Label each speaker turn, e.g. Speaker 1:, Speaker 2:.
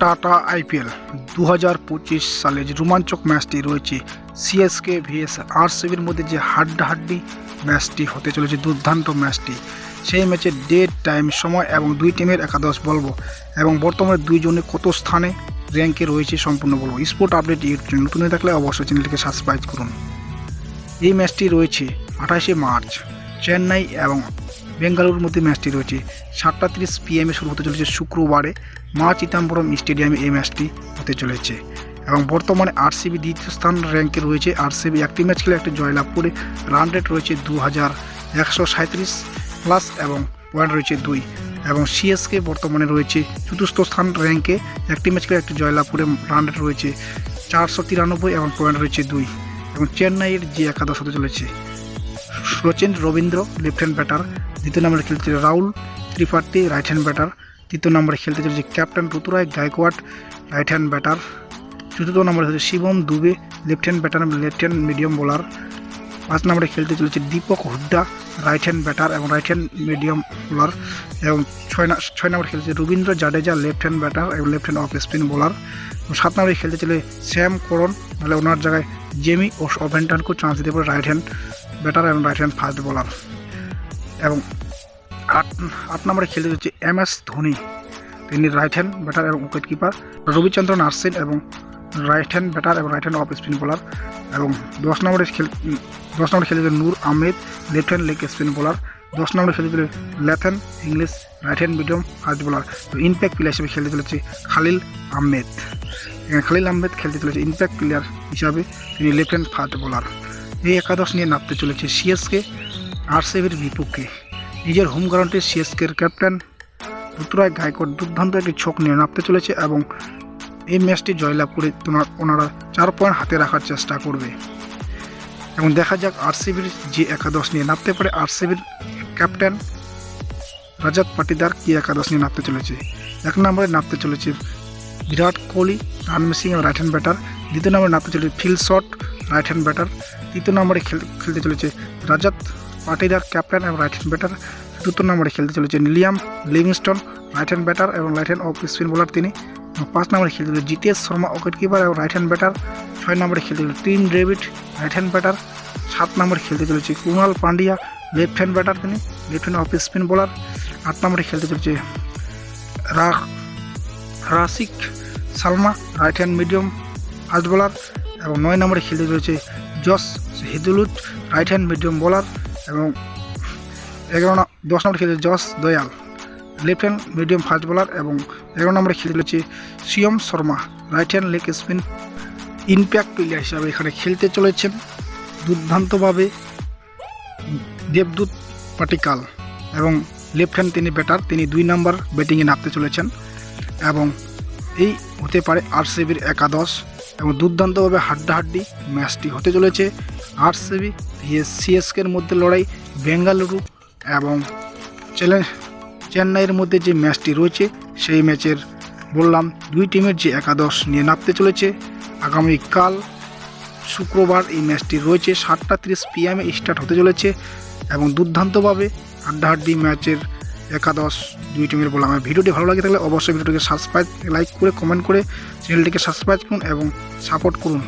Speaker 1: Tata IPL 2025 সালে যে রোমাঞ্চক ম্যাচটি রয়েছে সিএসকে ভিএস আরসিবির মধ্যে যে হাড্ডাহাড্ডি ম্যাচটি হতে চলেছে, দুর্দান্ত ম্যাচটি, সেই ম্যাচের ডেট, টাইম, সময় এবং দুই টিমের একাদশ বলবো এবং বর্তমানে দুইজনে কত স্থানে র্যাঙ্কে রয়েছে সম্পূর্ণ বলবো। স্পোর্ট আপডেট ইউটিউব নতুন হয়ে থাকলে অবশ্যই চ্যানেলটিকে সাবস্ক্রাইব করুন। এই ম্যাচটি রয়েছে 28শে মার্চ, চেন্নাই এবং বেঙ্গালুরুর মধ্যে ম্যাচটি রয়েছে 7:30 PM শুরু হতে চলেছে শুক্রবারে মা চিদাম্বরম স্টেডিয়ামে এই ম্যাচটি হতে চলেছে এবং বর্তমানে আরসিবি দ্বিতীয় স্থান র্যাঙ্কে রয়েছে। আরসিবি একটি ম্যাচ খেলে একটি জয়লাভ করে রান রেট রয়েছে 2137 প্লাস এবং পয়েন্ট রয়েছে 2 এবং সিএসকে বর্তমানে রয়েছে চতুর্থ স্থান র্যাঙ্কে, একটি ম্যাচ খেলে একটি জয়লাভ করে রান রেট রয়েছে 493 এবং পয়েন্ট রয়েছে 2 এবং চেন্নাইয়ের যে একাদশ হতে চলেছে Sachin Ravindra left hand batter, দ্বিতীয় নম্বরে খেলছে Rahul Tripathi right hand batter, তৃতীয় নম্বরে খেলতে চলেছে captain Ruturaj Gaikwad right hand batter, চতুর্থ নম্বরে হচ্ছে Shivam Dube left hand batter left hand medium bowler, 5 নম্বরে খেলতে চলেছে Deepak Hooda right hand batter এবং রাইট হ্যান্ড মিডিয়াম বোলার এবং 6 নম্বরে খেলছে Ravindra Jadeja left hand batter এবং left hand off spin bowler, 7 নম্বরে খেলতে চলে স্যাম করন, তাহলে ওনার জায়গায় জেমি ও ওভেন্টানকে চান্স দিতে পারে রাইট হ্যান্ড ব্যাটার এবং রাইট হ্যান্ড ফাস্ট বোলার এবং 8 নম্বরে খেলতে হচ্ছে MS ধোনি, তিনি রাইট হ্যান্ড ব্যাটার এবং উইকেট কিপার, রবিচন্দ্রন আশ্বিন এবং রাইট হ্যান্ড ব্যাটার এবং right hand off spin bowler এবং 10 নম্বরে খেলতে Noor Ahmad left hand leg spin bowler, 10 নম্বরে খেলতে লেথেন ইংলিশ right hand medium fast bowler. তো ইম্প্যাক্ট প্লেয়ার হিসেবে খেলতে চলেছে খালিল আহমেদ, খেলতে চলেছে ইম্প্যাক্ট প্লেয়ার হিসাবে, তিনি লেফট হ্যান্ড ফাস্ট বোলার। এই একাদশ নিয়ে নামতে চলেছে সিএসকে আরসিবির বিপক্ষে। নিজের হোম গ্রাউন্ডে সিএসকের ক্যাপ্টেন ঋতুরাজ গায়কোয়াড দুর্দান্ত একটি ছক নিয়ে নামতে চলেছে এবং এই ম্যাচটি জয়লাভ করে ওনারা 4 পয়েন্ট হাতে রাখার চেষ্টা করবে এবং দেখা যাক আরসিবির যে একাদশ নিয়ে নামতে পারে। আরসিবির ক্যাপ্টেন রজত পাটিদার কি একাদশ নিয়ে নামতে চলেছে। 1 নম্বরে নামতে চলেছে বিরাট কোহলি রণবীর সিং এবং রাইট হ্যান্ড ব্যাটার, দ্বিতীয় নম্বরে নামতে চলেছে Phil Salt right hand batter, তৃতীয় নম্বরে খেলতে চলেছে রজত পাটিদার ক্যাপ্টেন এবং রাইট হ্যান্ড ব্যাটার, চতুর্থ নম্বরে খেলতে চলেছে Liam Livingstone right hand batter এবং right hand off spin bowler তিনি, 5 নম্বরে খেলতে চলেছে জিতেশ শর্মা উইকেট কিপার এবং রাইট হ্যান্ড ব্যাটার, 6 নম্বরে খেলতে চলেছে Tim David right hand batter, 7 নম্বরে খেলতে চলেছে Krunal Pandya left hand batter, তিনি left hand off spin bowler, 8 নম্বরে খেলতে চলেছে Rasikh Salam right hand medium fast bowler এবং 9 নম্বরে খেলতে চলেছে জস হেদুলুজ রাইট হ্যান্ড মিডিয়াম বোলার এবং 10 নম্বরে খেলছে Yash Dayal left hand medium fast bowler এবং 11 নম্বরে খেলতে চলেছে শিয়ম Sharma right hand leg spin. Impact player হিসাবে এখানে খেলতে চলেছেন দুর্দান্তভাবে দেবদূত পাটিকাল এবং লেফট হ্যান্ড তিনি ব্যাটার, তিনি 2 নম্বর ব্যাটিংয়ে নামতে চলেছেন এবং এই হতে পারে আরসিবির একাদশ এবং দুর্দান্তভাবে হাড্ডাহাড্ডি ম্যাচটি হতে চলেছে। আরসিবি ভিএস সিএসকের মধ্যে লড়াই, বেঙ্গালুরু এবং চেন্নাইয়ের মধ্যে যে ম্যাচটি রয়েছে সেই ম্যাচের বললাম দুই টিমের যে একাদশ নিয়ে নামতে চলেছে আগামীকাল শুক্রবার এই ম্যাচটি রয়েছে 7:30 PM স্টার্ট হতে চলেছে এবং দুর্দান্তভাবে হাড্ডাহাড্ডি ম্যাচের একাদশ দুই টিমের বললাম। ভিডিওটি ভালো লাগে থাকলে অবশ্যই ভিডিওটিকে সাবস্ক্রাইব লাইক করে কমেন্ট করে চ্যানেলটিকে সাবস্ক্রাইব করুন এবং সাপোর্ট করুন।